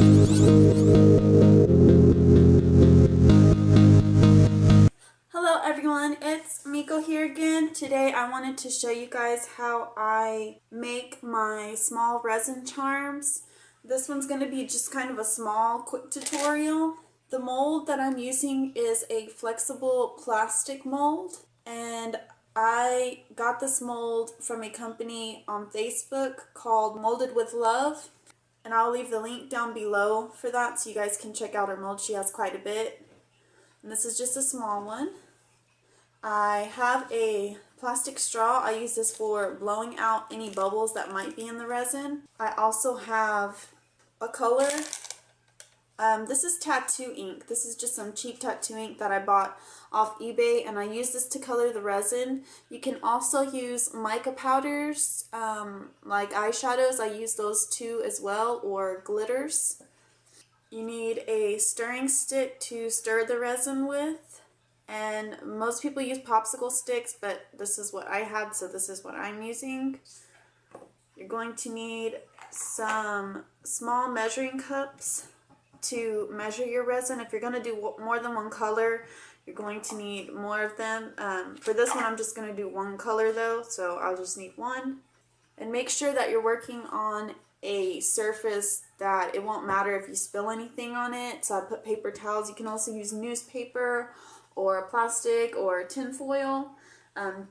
Hello everyone, it's Meeko here again. Today I wanted to show you guys how I make my small resin charms. This one's going to be just kind of a small quick tutorial. The mold that I'm using is a flexible plastic mold, and I got this mold from a company on Facebook called Molded with Love, and I'll leave the link down below for that so you guys can check out her mold. She has quite a bit, and this is just a small one. I have a plastic straw. I use this for blowing out any bubbles that might be in the resin. I also have a color. This is tattoo ink. This is just some cheap tattoo ink that I bought off eBay, and I use this to color the resin. You can also use mica powders, like eyeshadows. I use those too as well, or glitters. You need a stirring stick to stir the resin with. And most people use popsicle sticks, but this is what I had, so this is what I'm using. You're going to need some small measuring cups to measure your resin. If you're going to do more than one color, you're going to need more of them. For this one, I'm just going to do one color though, so I'll just need one. And make sure that you're working on a surface that it won't matter if you spill anything on it. So I put paper towels. You can also use newspaper or plastic or tin foil,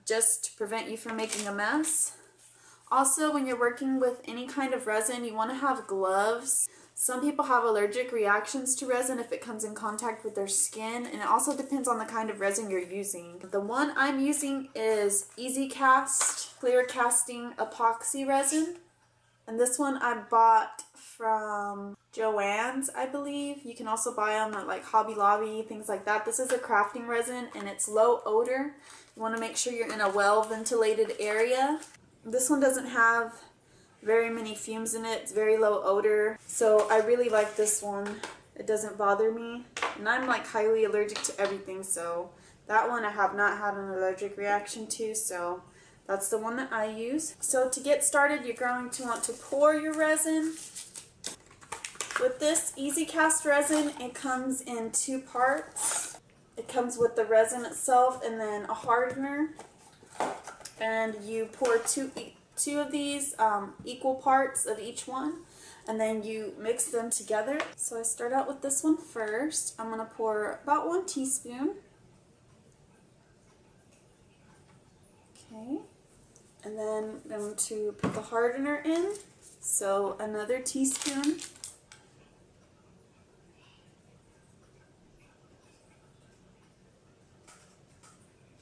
just to prevent you from making a mess. Also, when you're working with any kind of resin, you want to have gloves. Some people have allergic reactions to resin if it comes in contact with their skin, and it also depends on the kind of resin you're using. The one I'm using is Easy Cast Clear Casting Epoxy Resin, and this one I bought from Joann's, I believe. You can also buy them at like Hobby Lobby, things like that. This is a crafting resin, and it's low odor. You want to make sure you're in a well ventilated area. This one doesn't have very many fumes in it. It's very low odor, so I really like this one. It doesn't bother me, and I'm like highly allergic to everything, so that one I have not had an allergic reaction to, so that's the one that I use. So to get started, you're going to want to pour your resin. With this Easy Cast resin, it comes in two parts. It comes with the resin itself and then a hardener. And you pour two of these equal parts of each one, and then you mix them together. So I start out with this one first. I'm going to pour about 1 teaspoon. Okay. And then I'm going to put the hardener in. So another teaspoon.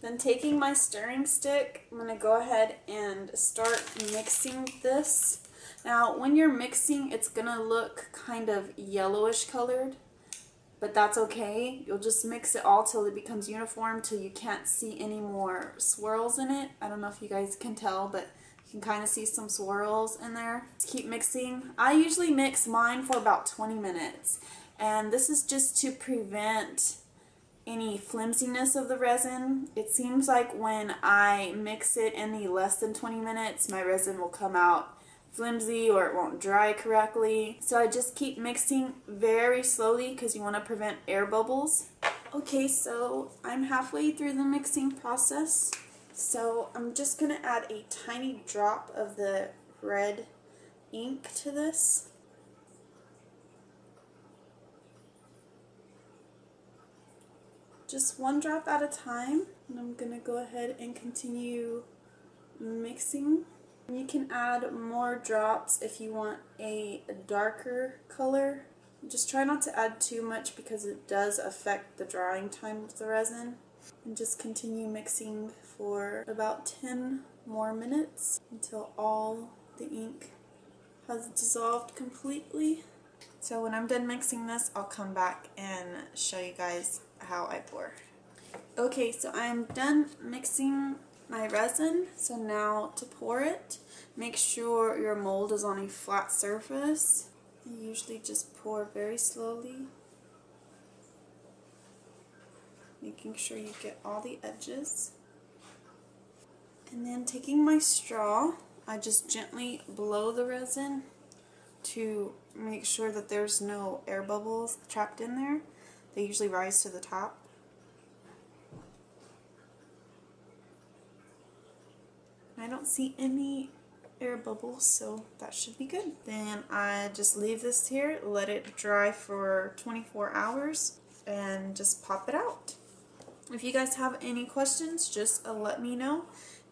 Then taking my stirring stick, I'm going to go ahead and start mixing this. Now when you're mixing, it's going to look kind of yellowish colored, but that's okay. You'll just mix it all till it becomes uniform, till you can't see any more swirls in it. I don't know if you guys can tell, but you can kind of see some swirls in there. Just keep mixing. I usually mix mine for about 20 minutes, and this is just to prevent any flimsiness of the resin. It seems like when I mix it any less than 20 minutes, my resin will come out flimsy or it won't dry correctly. So I just keep mixing very slowly because you want to prevent air bubbles. Okay, so I'm halfway through the mixing process. So I'm just going to add a tiny drop of the red ink to this. Just one drop at a time, and I'm going to go ahead and continue mixing. You can add more drops if you want a darker color. Just try not to add too much because it does affect the drying time of the resin. And just continue mixing for about 10 more minutes until all the ink has dissolved completely. So when I'm done mixing this, I'll come back and show you guys how I pour. Okay, so I'm done mixing my resin. So now to pour it, make sure your mold is on a flat surface. I usually just pour very slowly, making sure you get all the edges. And then taking my straw, I just gently blow the resin to make sure that there's no air bubbles trapped in there. They usually rise to the top. I don't see any air bubbles, so that should be good. Then I just leave this here, let it dry for 24 hours, and just pop it out. If you guys have any questions, just let me know.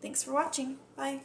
Thanks for watching. Bye.